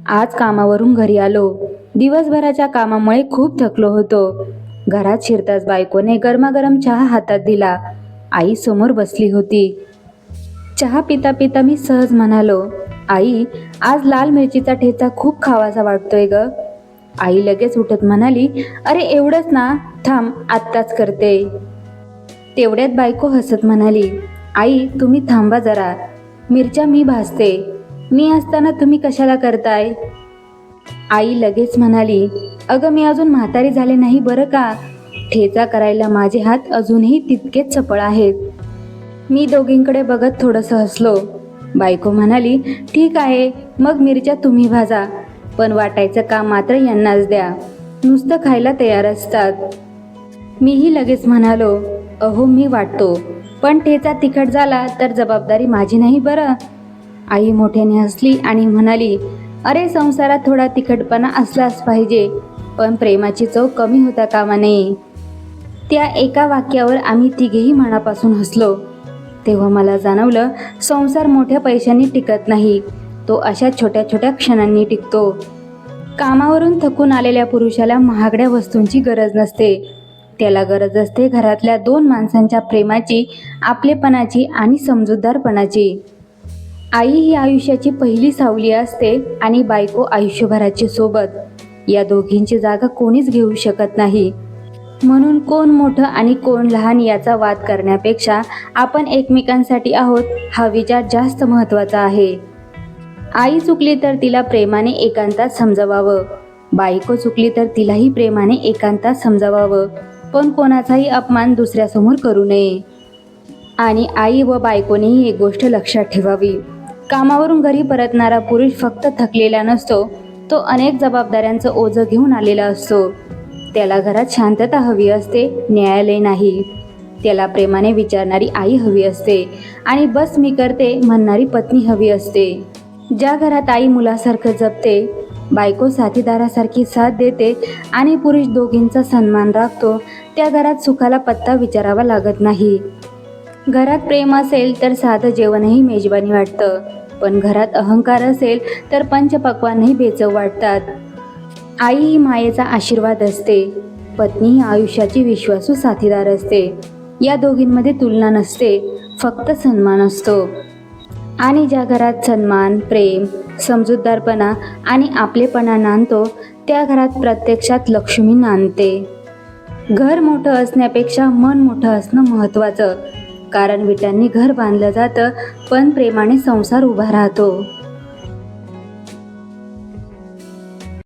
आज कामावरून घरी आलो. दिवसभराच्या कामामुळे खूप थकलो होतो. घरात शिरताच बायकोने गरमागरम चहा हातात दिला. आई समोर बसली होती. चहा पिता पिता मी सहज म्हणालो, आई, आज लाल मिरचीचा ठेचा खूप खावासा वाटतोय ग. आई लगेच उठत म्हणाली, अरे एवढंच ना, थांब आत्ताच करते. तेवढ्यात बायको हसत म्हणाली, आई तुम्ही थांबा जरा, मिरच्या मी भाजते. मी असताना तुम्ही कशाला करताय? आई लगेच म्हणाली, अगं मी अजून म्हातारी झाले नाही बरं का. ठेचा करायला माझे हात अजूनही तितकेच चपळ आहेत. मी दोघींकडे बघत थोडंसं हसलो. बायको म्हणाली, ठीक आहे, मग मिरच्या तुम्ही भाजा, पण वाटायचं काम मात्र यांनाच द्या. नुसतं खायला तयार असतात. मीही लगेच म्हणालो, अहो मी वाटतो, पण ठेचा तिखट झाला तर जबाबदारी माझी नाही बरं. आई मोठ्याने हसली आणि म्हणाली, अरे संसारात थोडा तिखटपणा असलाच पाहिजे, पण प्रेमाची चव कमी होता कामा नये. त्या एका वाक्यावर आम्ही तिघेही मनापासून हसलो. तेव्हा मला जाणवलं, संसार मोठ्या पैशांनी टिकत नाही, तो अशा छोट्या छोट्या क्षणांनी टिकतो. कामावरून थकून आलेल्या पुरुषाला महागड्या वस्तूंची गरज नसते. त्याला गरज असते घरातल्या दोन माणसांच्या प्रेमाची, आपलेपणाची आणि समजूतदारपणाची. आई ही आयुष्याची पहिली सावली असते आणि बायको आयुष्यभराची सोबत. या दोघींची जागा कोणीच घेऊ शकत नाही. म्हणून कोण मोठं आणि कोण लहान याचा वाद करण्यापेक्षा आपण एकमेकांसाठी आहोत हा विचार जास्त महत्त्वाचा आहे. आई चुकली तर तिला प्रेमाने एकांतात समजवावं. बायको चुकली तर तिलाही प्रेमाने एकांतात समजवावं, पण कोणाचाही अपमान दुसऱ्यासमोर करू नये. आणि आई व बायकोनेही एक गोष्ट लक्षात ठेवावी, कामावरून घरी परतणारा पुरुष फक्त थकलेला नसतो, तो अनेक जबाबदाऱ्यांचं ओझं घेऊन आलेला असतो. त्याला घरात शांतता हवी असते, न्यायालय नाही. त्याला प्रेमाने विचारणारी आई हवी असते आणि बस मी करते म्हणणारी पत्नी हवी असते. ज्या घरात आई मुलासारखं जपते, बायको साथीदारासारखी साथ देते आणि पुरुष दोघींचा सन्मान राखतो, त्या घरात सुखाला पत्ता विचारावा लागत नाही. घरात प्रेम असेल तर साधं जेवणही मेजवानी वाटतं, पण घरात अहंकार असेल तर पंचपक्वान्नही बेचव वाटतात. आई ही मायेचा आशीर्वाद असते. पत्नी ही आयुष्याची विश्वासू साथीदार असते. या दोघींमध्ये तुलना नसते, फक्त सन्मान असतो. आणि ज्या घरात सन्मान, प्रेम, समजूतदारपणा आणि आपलेपणा नांदतो, त्या घरात प्रत्यक्षात लक्ष्मी नांदते. घर मोठं असण्यापेक्षा मन मोठं असणं महत्त्वाचं, कारण विटांनी घर बांधलं जातं, पण प्रेमाने संसार उभा राहतो.